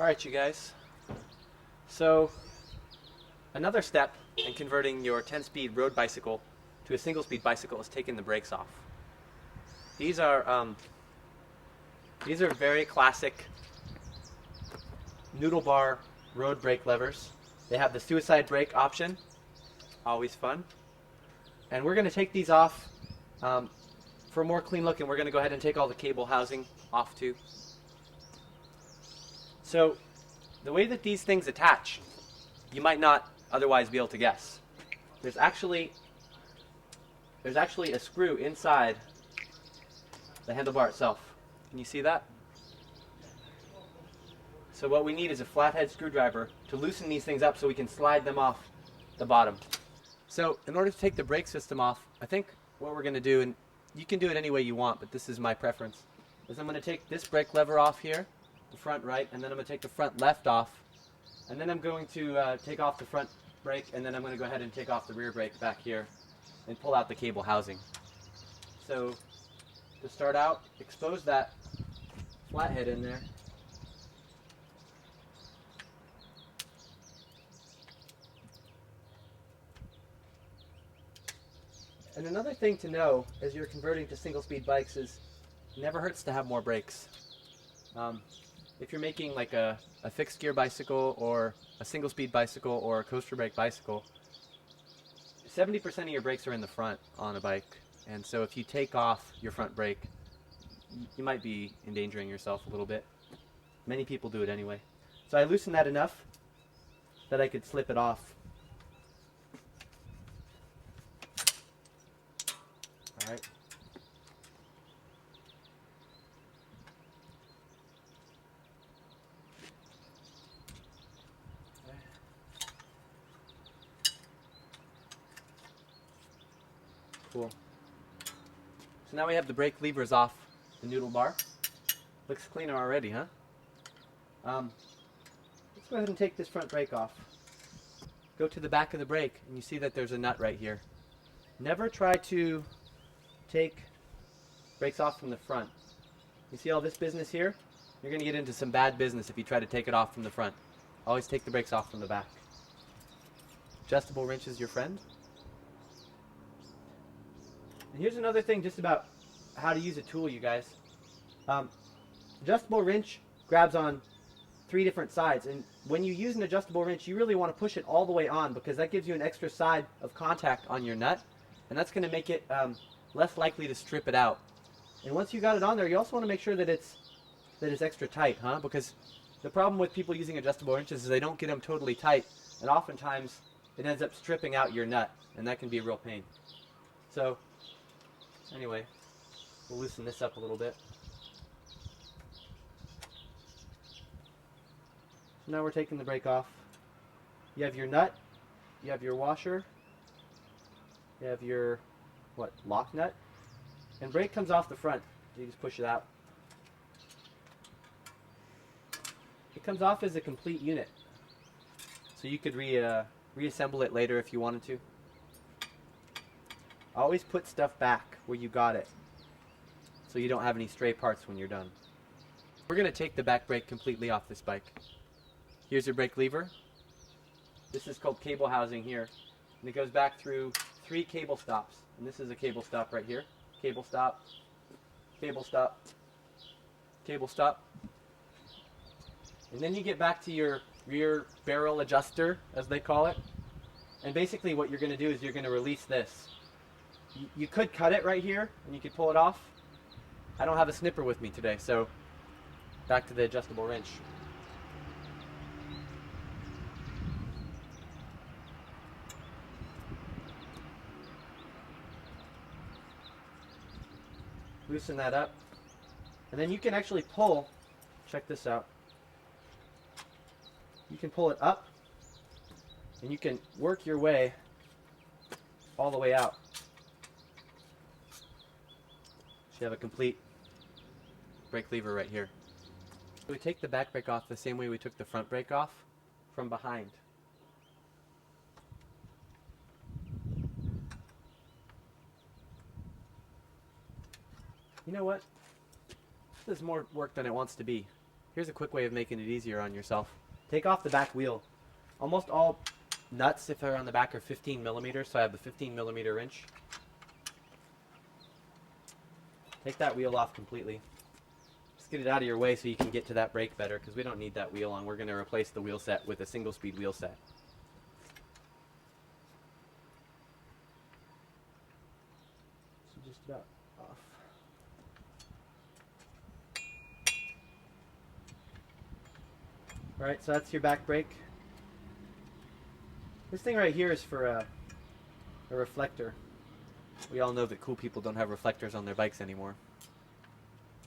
Alright, you guys. So, another step in converting your 10-speed road bicycle to a single-speed bicycle is taking the brakes off. These are very classic noodle bar road brake levers. They have the suicide brake option, always fun. And we're going to take these off for a more clean look, and we're going to go ahead and take all the cable housing off too. So, the way that these things attach, you might not otherwise be able to guess. There's actually a screw inside the handlebar itself. Can you see that? So what we need is a flathead screwdriver to loosen these things up so we can slide them off the bottom. So in order to take the brake system off, I think what we're going to do, and you can do it any way you want, but this is my preference, is I'm going to take this brake lever off here, the front right, and then I'm going to take the front left off, and then I'm going to take off the front brake, and then I'm going to go ahead and take off the rear brake back here and pull out the cable housing. So to start out, expose that flathead in there. And another thing to know as you're converting to single-speed bikes is it never hurts to have more brakes. If you're making like a fixed gear bicycle or a single-speed bicycle or a coaster brake bicycle, 70% of your brakes are in the front on a bike. And so if you take off your front brake, you might be endangering yourself a little bit. Many people do it anyway. So I loosened that enough that I could slip it off. All right. Cool. So now we have the brake levers off the noodle bar. Looks cleaner already, huh? Let's go ahead and take this front brake off. Go to the back of the brake and you see that there's a nut right here. Never try to take brakes off from the front. You see all this business here? You're going to get into some bad business if you try to take it off from the front. Always take the brakes off from the back. Adjustable wrench is your friend. And here's another thing just about how to use a tool, you guys. Adjustable wrench grabs on 3 different sides, and when you use an adjustable wrench, you really want to push it all the way on because that gives you an extra side of contact on your nut, and that's going to make it less likely to strip it out. And once you got it on there, you also want to make sure that it's extra tight, huh? Because the problem with people using adjustable wrenches is they don't get them totally tight, and oftentimes it ends up stripping out your nut, and that can be a real pain. So anyway, we'll loosen this up a little bit. So now we're taking the brake off. You have your nut, you have your washer, you have your, lock nut, and brake comes off the front. You just push it out. It comes off as a complete unit, so you could reassemble it later if you wanted to. Always put stuff back where you got it, so you don't have any stray parts when you're done. We're going to take the back brake completely off this bike. Here's your brake lever. This is called cable housing here, and it goes back through 3 cable stops. And this is a cable stop right here. Cable stop, cable stop, cable stop. And then you get back to your rear barrel adjuster, as they call it. And basically what you're going to do is you're going to release this. You could cut it right here, and you could pull it off. I don't have a snipper with me today, so back to the adjustable wrench. Loosen that up, and then you can actually pull, check this out, you can pull it up, and you can work your way all the way out. So you have a complete brake lever right here. We take the back brake off the same way we took the front brake off, from behind. You know what? This is more work than it wants to be. Here's a quick way of making it easier on yourself. Take off the back wheel. Almost all nuts, if they're on the back, are 15 millimeters, so I have the 15 millimeter wrench. Take that wheel off completely. Just get it out of your way so you can get to that brake better, because we don't need that wheel on. We're going to replace the wheel set with a single speed wheel set. So just about off. Alright, so that's your back brake. This thing right here is for a reflector. We all know that cool people don't have reflectors on their bikes anymore.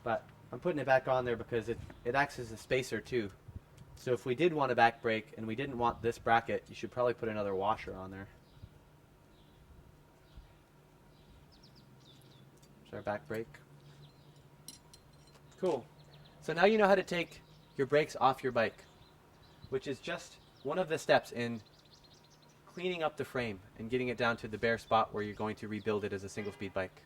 But I'm putting it back on there because it acts as a spacer too. So if we did want a back brake and we didn't want this bracket, you should probably put another washer on there. There's our back brake. Cool. So now you know how to take your brakes off your bike, which is just one of the steps in cleaning up the frame and getting it down to the bare spot where you're going to rebuild it as a single speed bike.